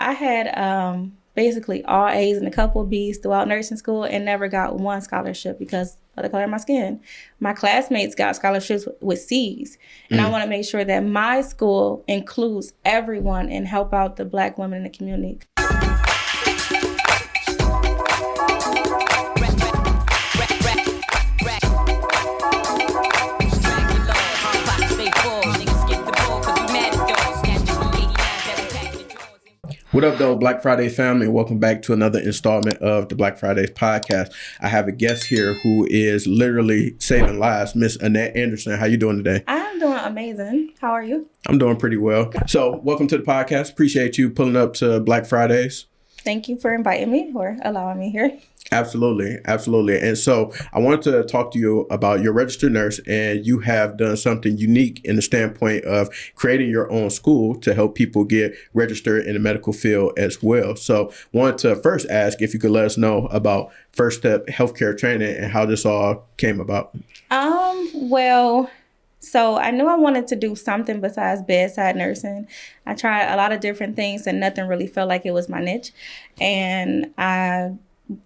I had basically all A's and a couple of B's throughout nursing school and never got one scholarship because of the color of my skin. My classmates got scholarships with C's. And I want to make sure that my school includes everyone and help out the Black women in the community. What up, though, Black Fridays family? Welcome back to another installment of the Black Fridays podcast. I have a guest here who is literally saving lives, Miss Annette Anderson. How you doing today? I'm doing amazing. How are you? I'm doing pretty well. So welcome to the podcast. Appreciate you pulling up to Black Fridays. Thank you for inviting me or allowing me here. Absolutely. And so I wanted to talk to you about your registered nurse, and you have done something unique in the standpoint of creating your own school to help people get registered in the medical field as well. So wanted to first ask if you could let us know about First Step Healthcare Training and how this all came about. So I knew I wanted to do something besides bedside nursing. I tried a lot of different things and nothing really felt like it was my niche. And I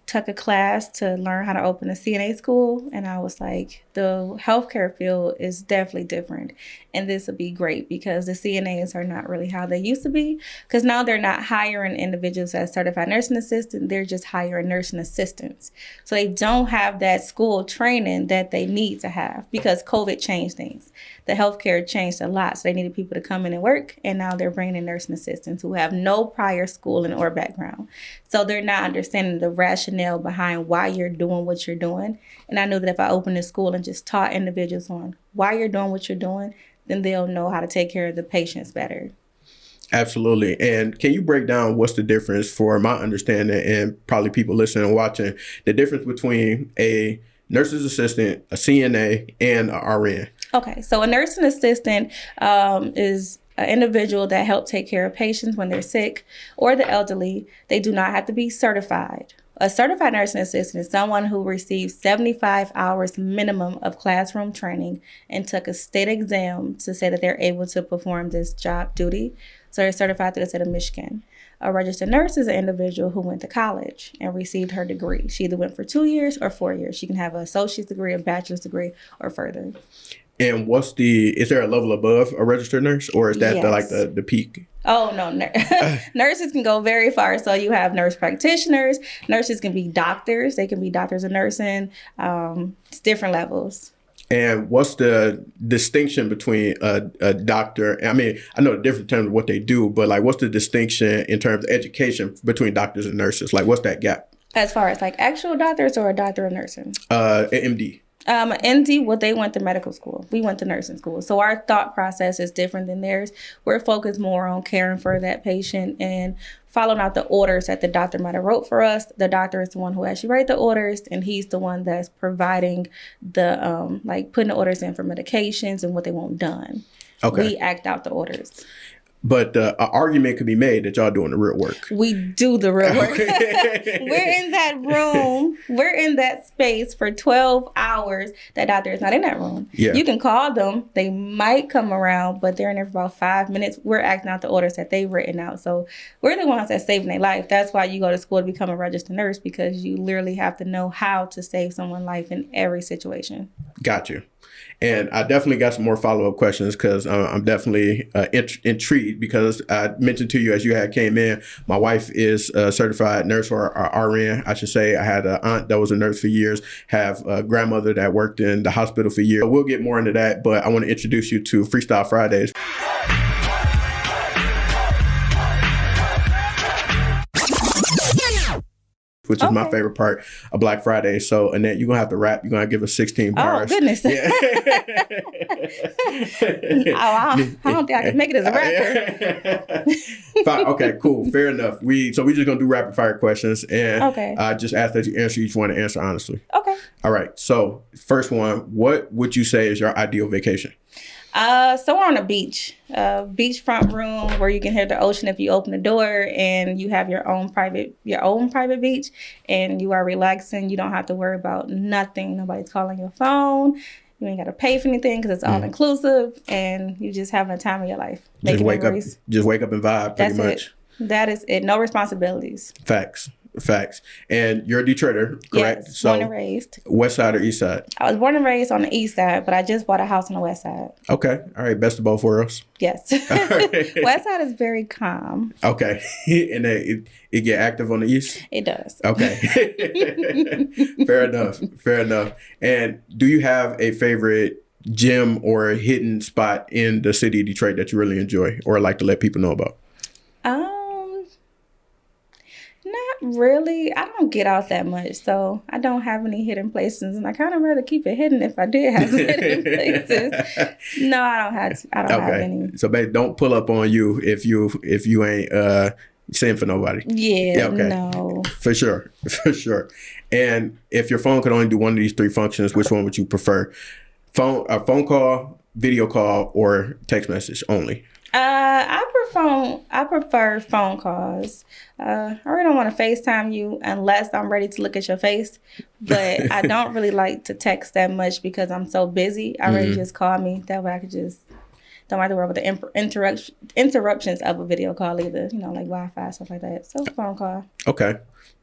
took a class to learn how to open a CNA school. And I was like, the healthcare field is definitely different. And this would be great because the CNAs are not really how they used to be. Because now they're not hiring individuals as certified nursing assistant. They're just hiring nursing assistants. So they don't have that school training that they need to have because COVID changed things. The healthcare changed a lot. So they needed people to come in and work. And now they're bringing in nursing assistants who have no prior schooling or background. So they're not understanding the rationale behind why you're doing what you're doing. And I knew that if I opened a school and just taught individuals on why you're doing what you're doing, then they'll know how to take care of the patients better. Absolutely. And can you break down what's the difference, for my understanding and probably people listening and watching, the difference between a nurse's assistant, a CNA, and an RN? Okay, so a nursing assistant is an individual that helps take care of patients when they're sick or the elderly. They do not have to be certified. A certified nursing assistant is someone who receives 75 hours minimum of classroom training and took a state exam to say that they're able to perform this job duty. So they're certified through the state of Michigan. A registered nurse is an individual who went to college and received her degree. She either went for 2 years or 4 years. She can have an associate's degree, a bachelor's degree, or further. And is there a level above a registered nurse, or is that Yes. the peak? Oh, no. Nurses can go very far. So you have nurse practitioners. Nurses can be doctors. They can be doctors of nursing. It's different levels. And what's the distinction between a doctor? I mean, I know the different terms of what they do, but like, what's the distinction in terms of education between doctors and nurses? Like, what's that gap? As far as like actual doctors or a doctor of nursing? An MD. MD, well, they went to medical school. We went to nursing school. So our thought process is different than theirs. We're focused more on caring for that patient and following out the orders that the doctor might have wrote for us. The doctor is the one who actually write the orders, and he's the one that's providing the, putting the orders in for medications and what they want done. Okay. We act out the orders. But an argument could be made that y'all doing the real work. We do the real work. We're in that room. We're in that space for 12 hours. That doctor is not in that room. Yeah. You can call them. They might come around, but they're in there for about 5 minutes. We're acting out the orders that they've written out. So we're the ones that's saving their life. That's why you go to school to become a registered nurse, because you literally have to know how to save someone's life in every situation. Got you. And I definitely got some more follow-up questions because I'm definitely intrigued, because I mentioned to you as you had came in, my wife is a certified nurse, or RN, I should say. I had an aunt that was a nurse for years, have a grandmother that worked in the hospital for years. We'll get more into that, but I want to introduce you to Freestyle Fridays. Which is my favorite part of Black Friday. So, Annette, you're going to have to rap. You're going to give us 16 bars. Oh, goodness. Yeah. I don't think I can make it as a rapper. Fine. Okay, cool. Fair enough. We're just going to do rapid fire questions. And I just ask that you answer each one and answer honestly. Okay. All right. So, first one, what would you say is your ideal vacation? Somewhere on a beach, beachfront room where you can hear the ocean if you open the door, and you have your own private beach, and you are relaxing. You don't have to worry about nothing. Nobody's calling your phone. You ain't got to pay for anything because it's all inclusive, and you just having a time of your life. Just wake up and vibe. Pretty much. That is it. No responsibilities. Facts. And you're a Detroiter, correct? Yes, born and raised. West side or east side? I was born and raised on the east side, but I just bought a house on the west side. Okay. All right. Best of both worlds. Yes. West side is very calm. Okay. And it get active on the east? It does. Okay. Fair enough. And do you have a favorite gym or hidden spot in the city of Detroit that you really enjoy or like to let people know about? Not really. I don't get out that much, so I don't have any hidden places, and I kind of rather keep it hidden if I did have some hidden places. No, I don't have any. So, babe, don't pull up on you if you ain't saying for nobody. Yeah, okay. No. For sure. And if your phone could only do one of these three functions, which one would you prefer? A phone call, video call, or text message only? I prefer phone calls. I really don't want to FaceTime you unless I'm ready to look at your face. But I don't really like to text that much because I'm so busy. I really just call me. That way I could just don't have to worry about the interruptions of a video call either. Like Wi-Fi, stuff like that. So phone call. Okay.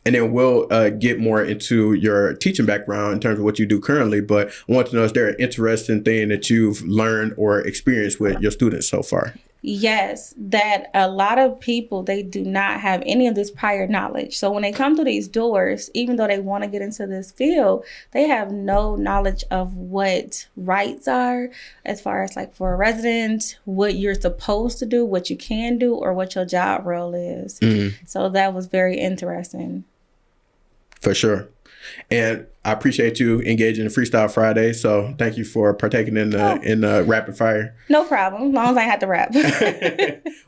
And then we'll get more into your teaching background in terms of what you do currently. But I want to know, is there an interesting thing that you've learned or experienced with your students so far? Yes, that a lot of people, they do not have any of this prior knowledge. So when they come through these doors, even though they want to get into this field, they have no knowledge of what rights are as far as like for a resident, what you're supposed to do, what you can do, or what your job role is. So that was very interesting. For sure. And I appreciate you engaging in Freestyle Friday. So thank you for partaking in the rapid fire. No problem. As long as I have to rap.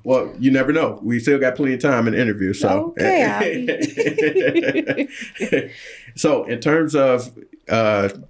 Well, you never know. We still got plenty of time in the interview. So okay. So in terms of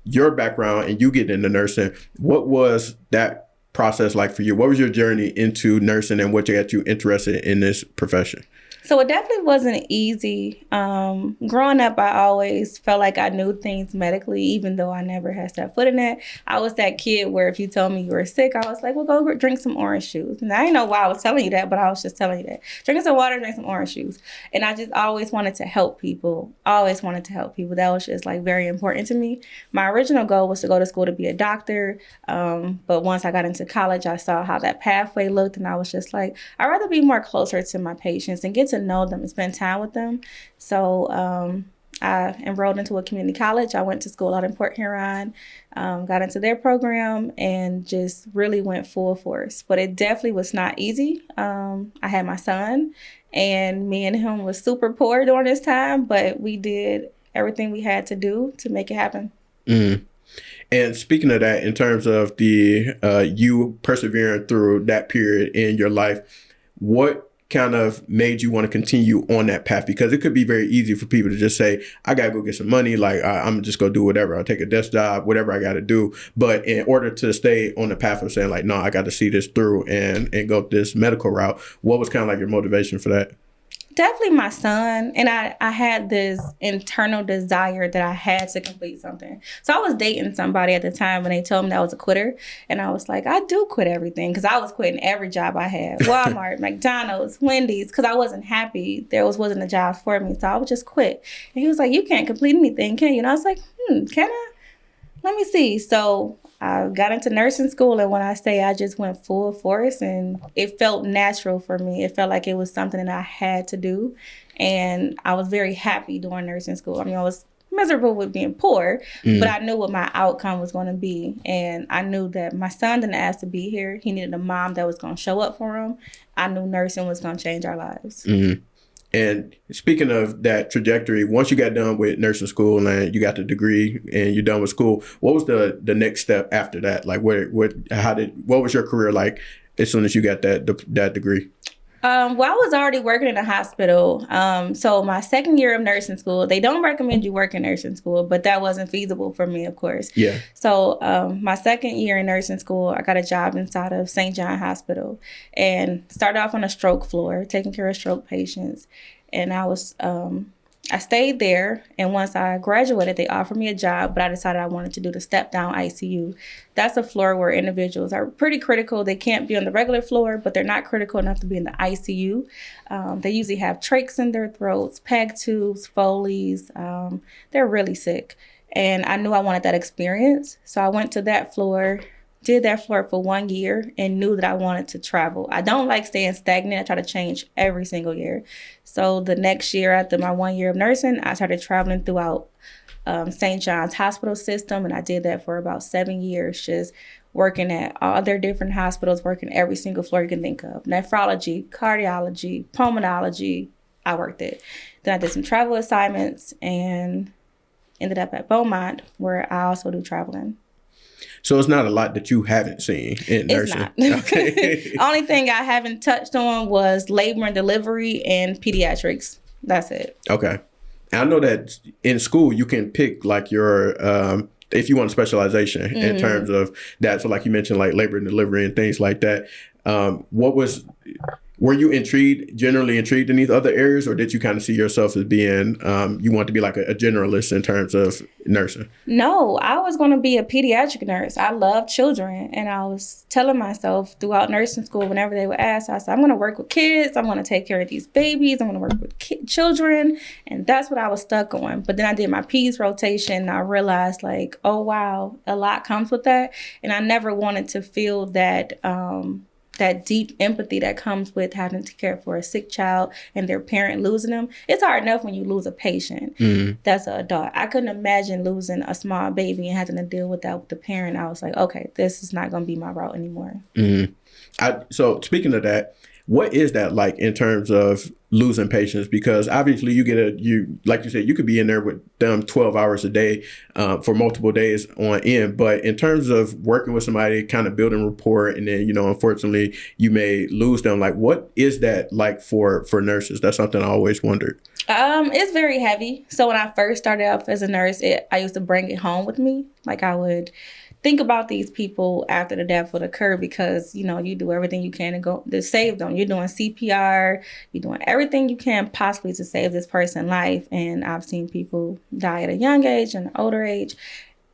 your background and you getting into nursing, what was that process like for you? What was your journey into nursing and what got you interested in this profession? So it definitely wasn't easy. Growing up, I always felt like I knew things medically, even though I never had stepped foot in it. I was that kid where if you told me you were sick, I was like, well, go drink some orange juice. And I didn't know why I was telling you that, but I was just telling you that. Drink some water, drink some orange juice. And I just always wanted to help people. That was just like very important to me. My original goal was to go to school to be a doctor. But once I got into college, I saw how that pathway looked. And I was just like, I'd rather be more closer to my patients and get to know them and spend time with them. So I enrolled into a community college. I went to school out in Port Huron, got into their program and just really went full force. But it definitely was not easy. I had my son and me and him was super poor during this time, but we did everything we had to do to make it happen. And speaking of that, in terms of the you persevering through that period in your life, what kind of made you want to continue on that path? Because it could be very easy for people to just say, I got to go get some money. Like, I'm just going to do whatever. I'll take a desk job, whatever I got to do. But in order to stay on the path of saying like, no, I got to see this through and go this medical route, what was kind of like your motivation for that? Definitely my son. And I had this internal desire that I had to complete something. So I was dating somebody at the time when they told me that I was a quitter. And I was like, I do quit everything. Because I was quitting every job I had. Walmart, McDonald's, Wendy's. Because I wasn't happy. There wasn't a job for me. So I would just quit. And he was like, you can't complete anything, can you? And I was like, can I? Let me see. So I got into nursing school, and when I say I just went full force, and it felt natural for me. It felt like it was something that I had to do, and I was very happy during nursing school. I mean, I was miserable with being poor, but I knew what my outcome was going to be, and I knew that my son didn't ask to be here. He needed a mom that was going to show up for him. I knew nursing was going to change our lives. And speaking of that trajectory, once you got done with nursing school and you got the degree and you're done with school, what was the next step after that? Like, what was your career like as soon as you got that degree? Well, I was already working in a hospital. So my second year of nursing school, they don't recommend you work in nursing school, but that wasn't feasible for me, of course. Yeah. So my second year in nursing school, I got a job inside of St. John Hospital and started off on a stroke floor, taking care of stroke patients. And I was I stayed there, and once I graduated, they offered me a job, but I decided I wanted to do the step-down ICU. That's a floor where individuals are pretty critical. They can't be on the regular floor, but they're not critical enough to be in the ICU. They usually have trachs in their throats, PEG tubes, Foleys. They're really sick. And I knew I wanted that experience, so I went to that floor, did that floor for 1 year, and knew that I wanted to travel. I don't like staying stagnant. I try to change every single year. So the next year, after my 1 year of nursing, I started traveling throughout St. John's hospital system, and I did that for about 7 years, just working at all their different hospitals, working every single floor you can think of. Nephrology, cardiology, pulmonology, I worked it. Then I did some travel assignments and ended up at Beaumont, where I also do traveling. So it's not a lot that you haven't seen in nursing. It's not. Okay. Only thing I haven't touched on was labor and delivery and pediatrics. That's it. Okay. I know that in school you can pick like your if you want a specialization in terms of that. So like you mentioned, like labor and delivery and things like that. Were you generally intrigued in these other areas, or did you kind of see yourself as being, you want to be like a generalist in terms of nursing? No, I was going to be a pediatric nurse. I love children. And I was telling myself throughout nursing school, whenever they would ask, I said, I'm going to work with kids. I'm going to take care of these babies. I'm going to work with children. And that's what I was stuck on. But then I did my peds rotation. And I realized like, oh, wow, a lot comes with that. And I never wanted to feel that, that deep empathy that comes with having to care for a sick child and their parent losing them. It's hard enough when you lose a patient that's an adult. I couldn't imagine losing a small baby and having to deal with that with the parent. I was like, okay, this is not going to be my route anymore. So speaking of that, what is that like in terms of losing patients? Because obviously like you said, you could be in there with them 12 hours a day for multiple days on end. But in terms of working with somebody, kind of building rapport, and then, unfortunately, you may lose them. Like, what is that like for nurses? That's something I always wondered. It's very heavy. So when I first started off as a nurse, I used to bring it home with me. Like I would think about these people after the death would occur, because, you do everything you can to save them. You're doing CPR, you're doing everything you can possibly to save this person's life. And I've seen people die at a young age and an older age.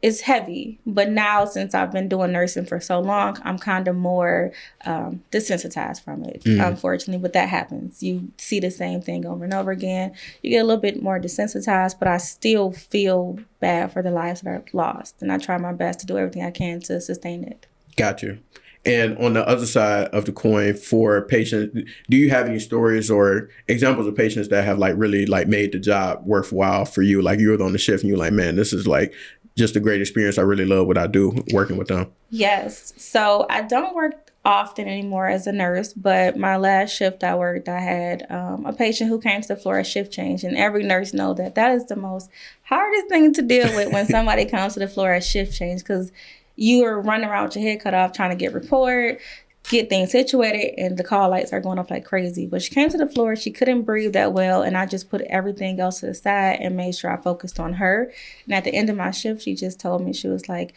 It's heavy. But now, since I've been doing nursing for so long, I'm kind of more desensitized from it, unfortunately. But that happens. You see the same thing over and over again. You get a little bit more desensitized, but I still feel bad for the lives that are lost. And I try my best to do everything I can to sustain it. Got you. And on the other side of the coin, for patients, do you have any stories or examples of patients that have like really like made the job worthwhile for you? Like you were on the shift and you're like, man, this is like just a great experience. I really love what I do working with them. Yes. So I don't work often anymore as a nurse, but my last shift I worked, I had a patient who came to the floor at shift change, and every nurse knows that is the most hardest thing to deal with when somebody comes to the floor at shift change, because you are running around with your head cut off trying to get report, get things situated, and the call lights are going off like crazy. But she came to the floor, she couldn't breathe that well, and I just put everything else to the side and made sure I focused on her. And at the end of my shift, she just told me, she was like,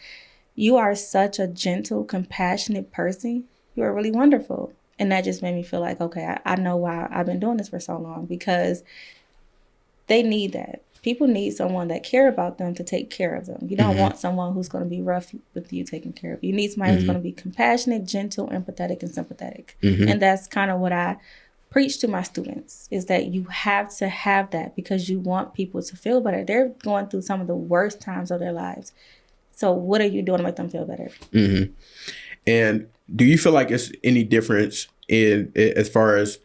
you are such a gentle, compassionate person. You are really wonderful. And that just made me feel like, okay, I know why I've been doing this for so long, because they need that. People need someone that care about them to take care of them. You don't want someone who's going to be rough with you taking care of you. You need somebody who's going to be compassionate, gentle, empathetic, and sympathetic. And that's kind of what I preach to my students, is that you have to have that, because you want people to feel better. They're going through some of the worst times of their lives. So what are you doing to make them feel better? And do you feel like it's any difference in as far as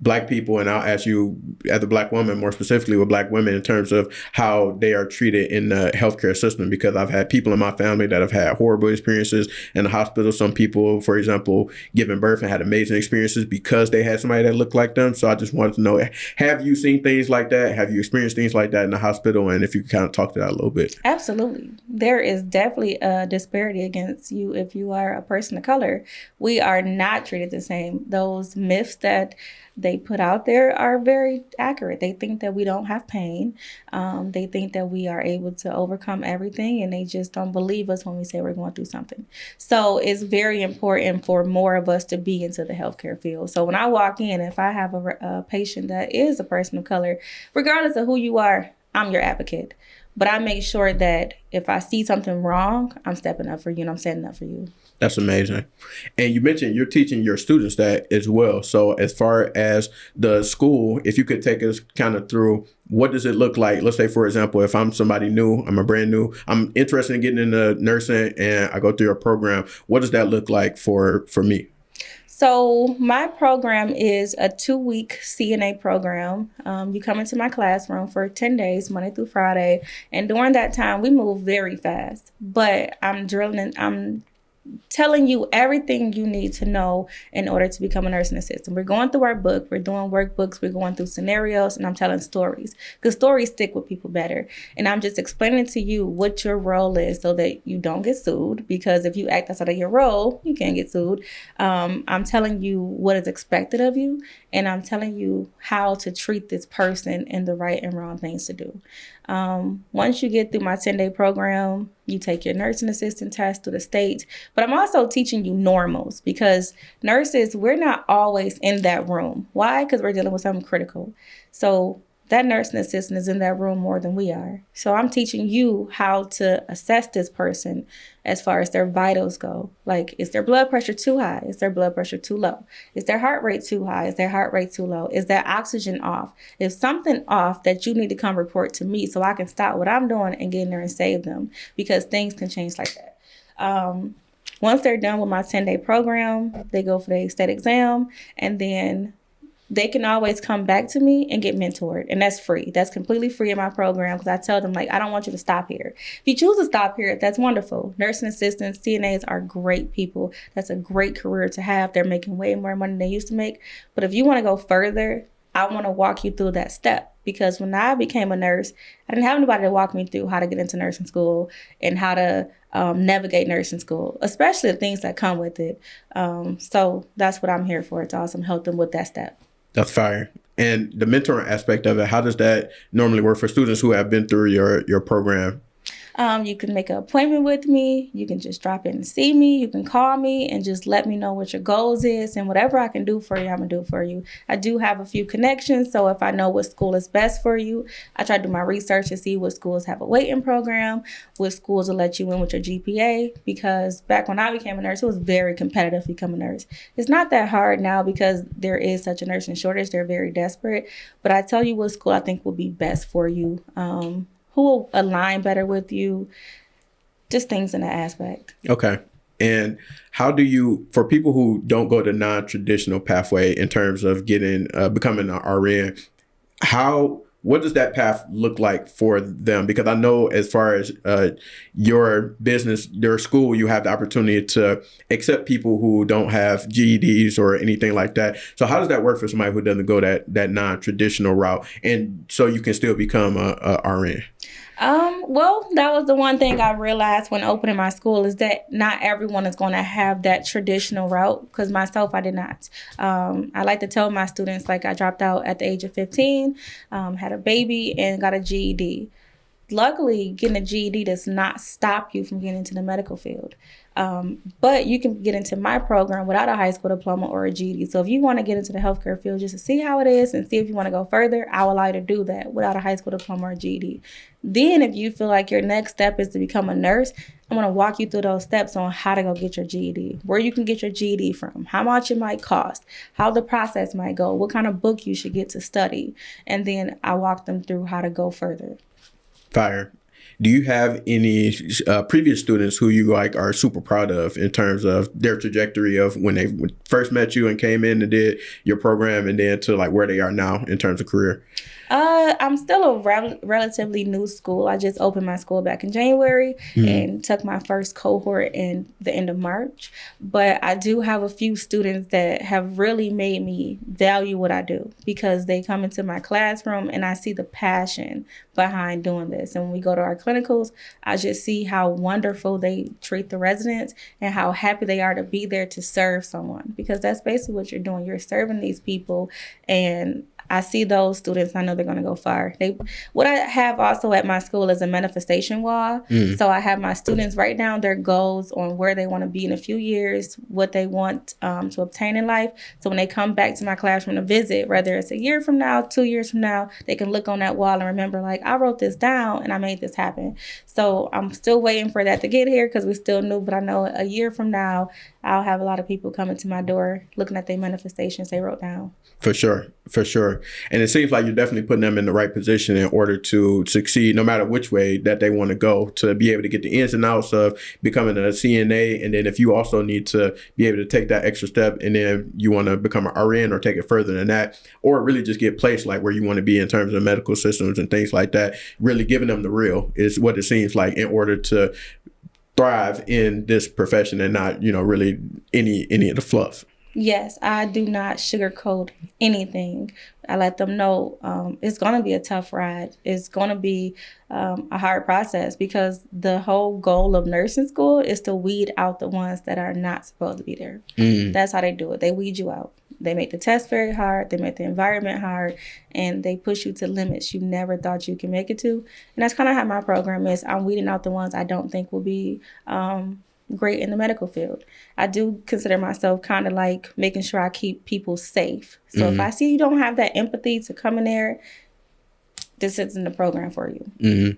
Black people, and I'll ask you as a Black woman, more specifically with Black women, in terms of how they are treated in the healthcare system? Because I've had people in my family that have had horrible experiences in the hospital. Some people, for example, giving birth and had amazing experiences because they had somebody that looked like them. So I just wanted to know, have you seen things like that? Have you experienced things like that in the hospital? And if you could kind of talk to that a little bit. Absolutely. There is definitely a disparity against you if you are a person of color. We are not treated the same. Those myths that they put out there are very accurate. They think that we don't have pain. They think that we are able to overcome everything, and they just don't believe us when we say we're going through something. So it's very important for more of us to be into the healthcare field. So when I walk in, if I have a patient that is a person of color, regardless of who you are, I'm your advocate. But I make sure that if I see something wrong, I'm stepping up for you and I'm standing up for you. That's amazing. And you mentioned you're teaching your students that as well. So as far as the school, if you could take us kind of through, what does it look like? Let's say, for example, if I'm somebody new, I'm a brand new, I'm interested in getting into nursing and I go through your program, what does that look like for me? So my program is a 2-week CNA program. You come into my classroom for 10 days, Monday through Friday. And during that time, we move very fast. But I'm telling you everything you need to know in order to become a nursing assistant. We're going through our book, we're doing workbooks, we're going through scenarios, and I'm telling stories because stories stick with people better. And I'm just explaining to you what your role is so that you don't get sued, because if you act outside of your role, you can't get sued. I'm telling you what is expected of you, and I'm telling you how to treat this person and the right and wrong things to do. Once you get through my 10-day program, you take your nursing assistant test through the state. But I'm also teaching you normals, because nurses, we're not always in that room. Why? Because we're dealing with something critical. So that nursing assistant is in that room more than we are. So I'm teaching you how to assess this person as far as their vitals go. Like, is their blood pressure too high? Is their blood pressure too low? Is their heart rate too high? Is their heart rate too low? Is their oxygen off? If something off, that you need to come report to me so I can stop what I'm doing and get in there and save them, because things can change like that. Once they're done with my 10-day program, they go for the state exam, and then they can always come back to me and get mentored. And that's free. That's completely free in my program, because I tell them, like, I don't want you to stop here. If you choose to stop here, that's wonderful. Nursing assistants, CNAs are great people. That's a great career to have. They're making way more money than they used to make. But if you want to go further, I want to walk you through that step. Because when I became a nurse, I didn't have anybody to walk me through how to get into nursing school and how to navigate nursing school, especially the things that come with it. So that's what I'm here for, to also help them with that step. That's fire. And the mentoring aspect of it, how does that normally work for students who have been through your program? You can make an appointment with me. You can just drop in and see me. You can call me and just let me know what your goals is, and whatever I can do for you, I'm going to do for you. I do have a few connections, so if I know what school is best for you, I try to do my research to see what schools have a waiting program, what schools will let you in with your GPA, because back when I became a nurse, it was very competitive to become a nurse. It's not that hard now because there is such a nursing shortage. They're very desperate, but I tell you what school I think will be best for you. Who will align better with you, just things in that aspect. Okay. And how do you, for people who don't go the non-traditional pathway in terms of becoming an RN, what does that path look like for them? Because I know as far as your business, your school, you have the opportunity to accept people who don't have GEDs or anything like that. So how does that work for somebody who doesn't go that non-traditional route, and so you can still become a RN? Well, that was the one thing I realized when opening my school, is that not everyone is going to have that traditional route, because myself, I did not. I like to tell my students, like, I dropped out at the age of 15, had a baby, and got a GED. Luckily, getting a GED does not stop you from getting into the medical field. But you can get into my program without a high school diploma or a GED. So if you want to get into the healthcare field just to see how it is and see if you want to go further, I will allow you to do that without a high school diploma or a GED. Then if you feel like your next step is to become a nurse, I'm going to walk you through those steps on how to go get your GED, where you can get your GED from, how much it might cost, how the process might go, what kind of book you should get to study. And then I walk them through how to go further. Fire. Do you have any previous students who you are super proud of in terms of their trajectory of when they first met you and came in and did your program, and then to where they are now in terms of career? I'm still a relatively new school. I just opened my school back in January and took my first cohort in the end of March. But I do have a few students that have really made me value what I do because they come into my classroom and I see the passion behind doing this. And when we go to our clinicals, I just see how wonderful they treat the residents and how happy they are to be there to serve someone, because that's basically what you're doing. You're serving these people, and I see those students, I know they're going to go far. What I have also at my school is a manifestation wall. So I have my students write down their goals on where they want to be in a few years, what they want to obtain in life. So when they come back to my classroom to visit, whether it's a year from now, 2 years from now, they can look on that wall and remember, like, I wrote this down and I made this happen. So I'm still waiting for that to get here because we're still new, but I know a year from now, I'll have a lot of people coming to my door looking at their manifestations they wrote down. For sure. And it seems like you're definitely putting them in the right position in order to succeed, no matter which way that they want to go, to be able to get the ins and outs of becoming a CNA. And then if you also need to be able to take that extra step and then you want to become an RN or take it further than that, or really just get placed like where you want to be in terms of medical systems and things like that, really giving them the real is what it seems like in order to thrive in this profession and not, really any of the fluff. Yes, I do not sugarcoat anything. I let them know it's going to be a tough ride. It's going to be a hard process because the whole goal of nursing school is to weed out the ones that are not supposed to be there. That's how they do it. They weed you out. They make the test very hard. They make the environment hard, and they push you to limits you never thought you can make it to. And that's kind of how my program is. I'm weeding out the ones I don't think will be great in the medical field. I do consider myself kind of like making sure I keep people safe. So if I see you don't have that empathy to come in there, this isn't the program for you.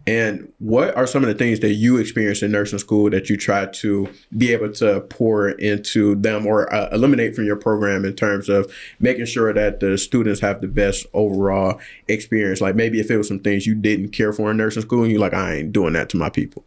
And what are some of the things that you experienced in nursing school that you try to be able to pour into them or eliminate from your program in terms of making sure that the students have the best overall experience? Like maybe if it was some things you didn't care for in nursing school and you're like, I ain't doing that to my people.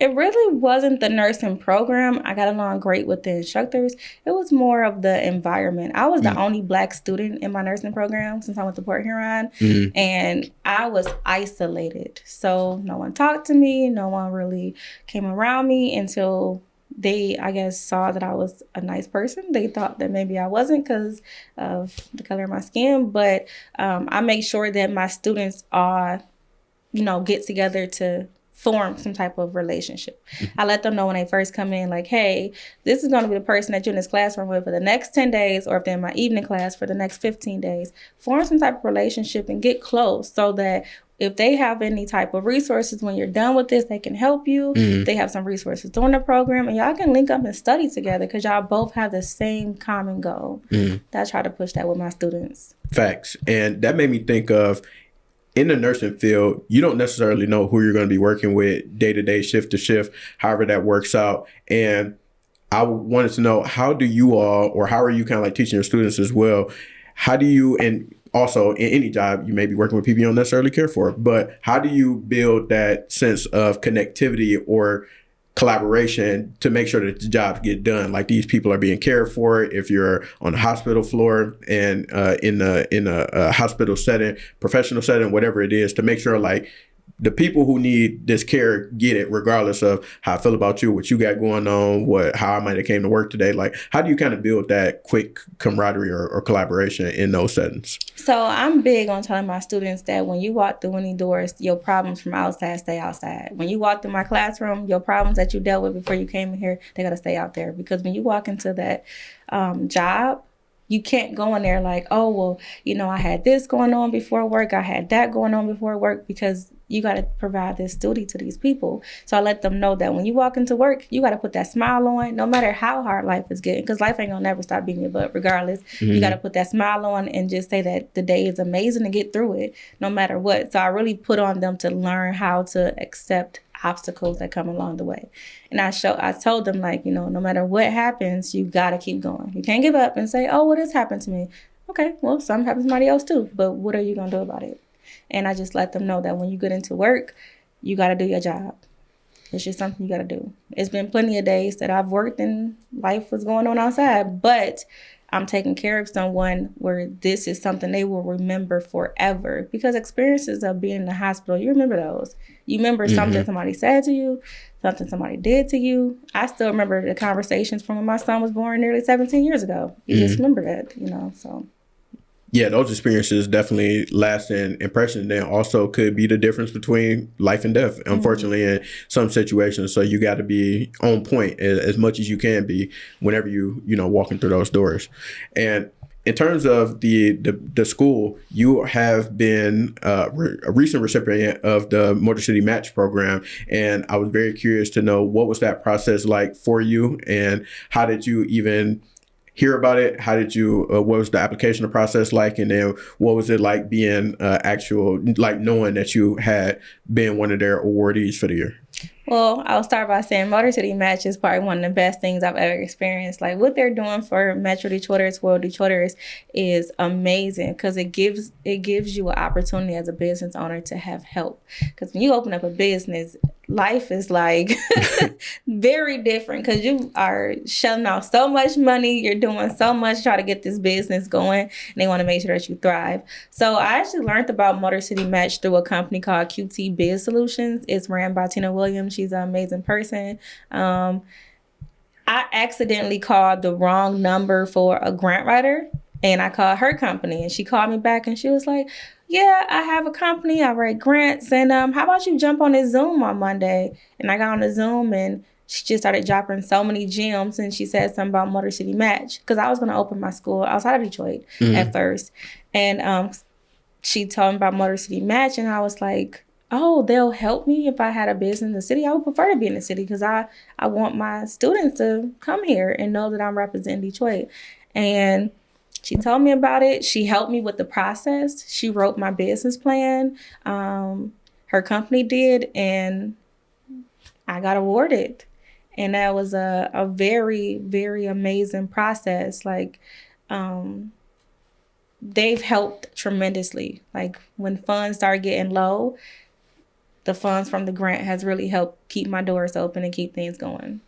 It really wasn't the nursing program. I got along great with the instructors. It was more of the environment. I was the only Black student in my nursing program since I went to Port Huron, and I was isolated. So no one talked to me. No one really came around me until they, I guess, saw that I was a nice person. They thought that maybe I wasn't because of the color of my skin. But I make sure that my students are, get together to form some type of relationship. I let them know when they first come in, like, hey, this is going to be the person that you're in this classroom with for the next 10 days, or if they're in my evening class for the next 15 days. Form some type of relationship and get close so that if they have any type of resources when you're done with this, they can help you. If they have some resources during the program, and y'all can link up and study together because y'all both have the same common goal. I try to push that with my students. Facts. And that made me think of, in the nursing field, you don't necessarily know who you're going to be working with day to day, shift to shift, however that works out. And I wanted to know, how do you all, or how are you kind of like teaching your students as well? How do you, and also in any job, you may be working with people you don't necessarily care for, but how do you build that sense of connectivity or collaboration to make sure that the jobs get done? Like, these people are being cared for. If you're on the hospital floor and in a hospital setting, professional setting, whatever it is, to make sure like the people who need this care get it, regardless of how I feel about you, what you got going on, how I might have came to work today. Like, how do you kind of build that quick camaraderie or collaboration in those settings? So I'm big on telling my students that when you walk through any doors, your problems from outside stay outside. When you walk through my classroom, your problems that you dealt with before you came in here, they got to stay out there. Because when you walk into that job, you can't go in there like, oh, well, I had this going on before work. I had that going on before work, because you got to provide this duty to these people. So I let them know that when you walk into work, you got to put that smile on, no matter how hard life is getting, because life ain't going to never stop beating your butt regardless. You got to put that smile on and just say that the day is amazing to get through it, no matter what. So I really put on them to learn how to accept obstacles that come along the way. And I told them, like, no matter what happens, you got to keep going. You can't give up and say, oh, well, this happened to me. Okay, well, something happened to somebody else too, but what are you going to do about it? And I just let them know that when you get into work, you got to do your job. It's just something you got to do. It's been plenty of days that I've worked and life was going on outside, but I'm taking care of someone where this is something they will remember forever. Because experiences of being in the hospital, you remember those. You remember something somebody said to you, something somebody did to you. I still remember the conversations from when my son was born nearly 17 years ago. You just remember that, so. Yeah, those experiences definitely last an impression. Then also could be the difference between life and death, unfortunately, in some situations. So you got to be on point as much as you can be whenever walking through those doors. And in terms of the school, you have been a recent recipient of the Motor City Match program, and I was very curious to know what was that process like for you, and how did you even hear about it? How did you, what was the application process like? And then what was it like being knowing that you had been one of their awardees for the year? Well, I'll start by saying Motor City Match is probably one of the best things I've ever experienced. Like, what they're doing for Metro Detroiters, World Detroiters is amazing, because it gives you an opportunity as a business owner to have help. Because when you open up a business, life is like very different, because you are shelling out so much money. You're doing so much to try to get this business going, and they want to make sure that you thrive. So I actually learned about Motor City Match through a company called QT Biz Solutions. It's ran by Tina Williams. She's an amazing person. I accidentally called the wrong number for a grant writer, and I called her company, and she called me back, and she was like, yeah, I have a company. I write grants. And how about you jump on this Zoom on Monday? And I got on the Zoom, and she just started dropping so many gems. And she said something about Motor City Match, because I was going to open my school outside of Detroit at first. And she told me about Motor City Match, and I was like, oh, they'll help me if I had a business in the city. I would prefer to be in the city, because I want my students to come here and know that I'm representing Detroit. And she told me about it. She helped me with the process. She wrote my business plan. Her company did, and I got awarded. And that was a very, very amazing process. Like, they've helped tremendously. Like, when funds start getting low, the funds from the grant has really helped keep my doors open and keep things going.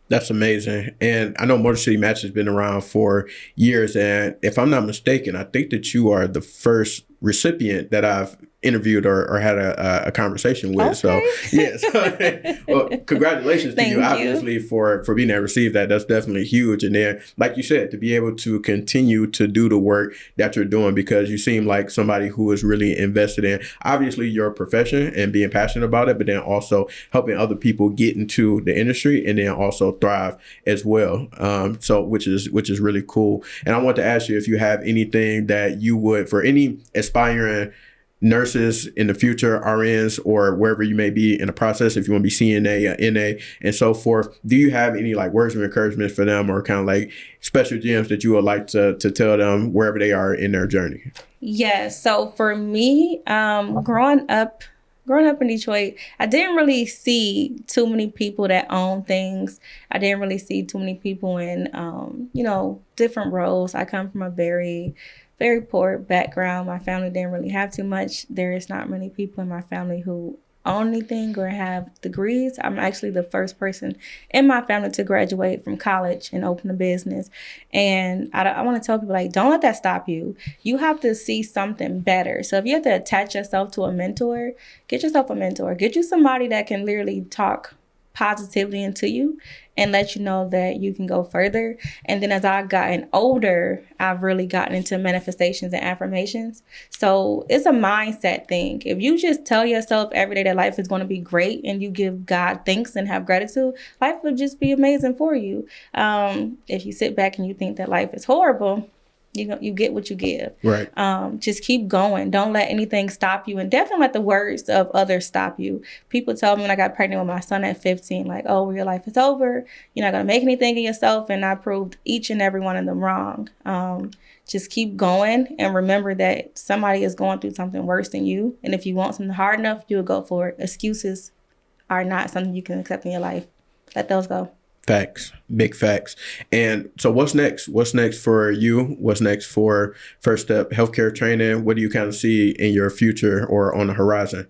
That's amazing. And I know Motor City Match has been around for years. And if I'm not mistaken, I think that you are the first recipient that I've interviewed or had a conversation with. Okay. So, yes. Well, congratulations to you, obviously, for being able to receive that. That's definitely huge. And then, like you said, to be able to continue to do the work that you're doing, because you seem like somebody who is really invested in, obviously, your profession and being passionate about it, but then also helping other people get into the industry and then also thrive as well. So which is really cool. And I want to ask you if you have anything that you would, for any aspiring nurses in the future, RNs, or wherever you may be in the process, if you want to be CNA, NA, and so forth, do you have any like words of encouragement for them, or kind of like special gems that you would like to tell them wherever they are in their journey? Yes. So for me, growing up in Detroit, I didn't really see too many people that own things. I didn't really see too many people in, different roles. I come from a very, very poor background. My family didn't really have too much. There is not many people in my family who own anything or have degrees. I'm actually the first person in my family to graduate from college and open a business. And I want to tell people, like, don't let that stop you. You have to see something better. So if you have to attach yourself to a mentor, get yourself a mentor. Get you somebody that can literally talk positively into you and let you know that you can go further. And then as I've gotten older, I've really gotten into manifestations and affirmations. So it's a mindset thing. If you just tell yourself every day that life is going to be great, and you give God thanks and have gratitude, life will just be amazing for you. If you sit back and you think that life is horrible, you get what you give. Right. Just keep going. Don't let anything stop you, and definitely let the words of others stop you. People told me when I got pregnant with my son at 15, like, oh, your life is over. You're not going to make anything of yourself. And I proved each and every one of them wrong. Just keep going, and remember that somebody is going through something worse than you. And if you want something hard enough, you'll go for it. Excuses are not something you can accept in your life. Let those go. Facts, big facts. And so what's next? What's next for you? What's next for First Step Healthcare Training? What do you kind of see in your future or on the horizon?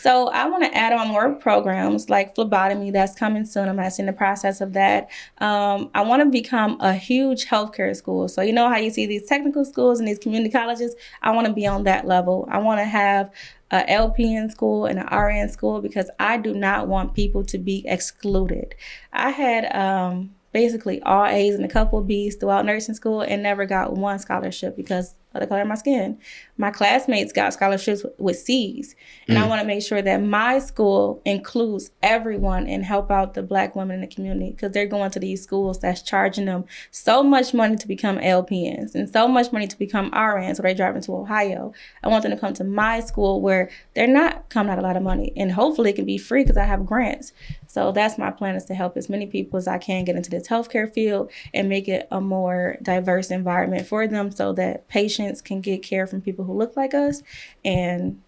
So I want to add on more programs like phlebotomy that's coming soon. I'm actually in the process of that. I want to become a huge healthcare school. So you know how you see these technical schools and these community colleges? I want to be on that level. I want to have a LPN school and an RN school because I do not want people to be excluded. I had basically all A's and a couple of B's throughout nursing school and never got one scholarship because of the color of my skin. My classmates got scholarships with C's. And I want to make sure that my school includes everyone and help out the Black women in the community because they're going to these schools that's charging them so much money to become LPNs and so much money to become RNs, so they're driving to Ohio. I want them to come to my school where they're not coming out a lot of money. And hopefully it can be free because I have grants. So that's my plan, is to help as many people as I can get into this healthcare field and make it a more diverse environment for them so that patients can get care from people who look like us and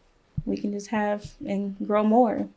we can just have and grow more.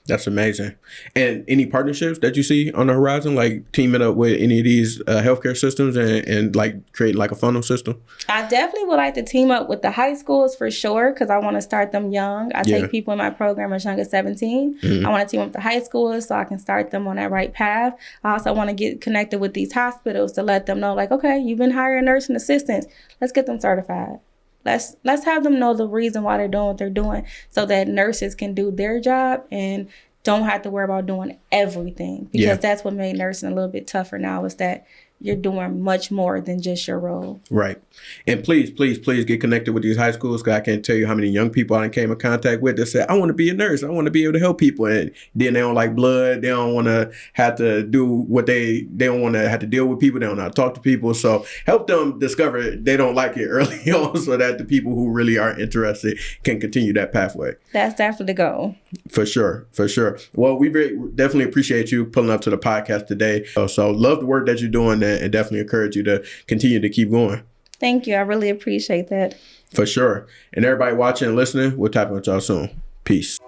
That's amazing. And any partnerships that you see on the horizon, like teaming up with any of these healthcare systems and like creating like a funnel system? I definitely would like to team up with the high schools for sure because I want to start them young. I take people in my program as young as 17. I want to team up with the high schools so I can start them on that right path. I also want to get connected with these hospitals to let them know, like, okay, you've been hiring nursing assistants. Let's get them certified. Let's have them know the reason why they're doing what they're doing so that nurses can do their job and don't have to worry about doing everything. Because that's what made nursing a little bit tougher now, is that you're doing much more than just your role. Right. And please get connected with these high schools, because I can't tell you how many young people I came in contact with that said, I want to be a nurse. I want to be able to help people. And then they don't like blood. They don't want to have to do what they don't want to have to deal with people. They don't know how to talk to people. So help them discover they don't like it early on so that the people who really are interested can continue that pathway. That's definitely the goal. For sure. Well, we definitely appreciate you pulling up to the podcast today. So love the work that you're doing and definitely encourage you to continue to keep going. Thank you. I really appreciate that. For sure. And everybody watching and listening, we'll tap in with y'all soon. Peace.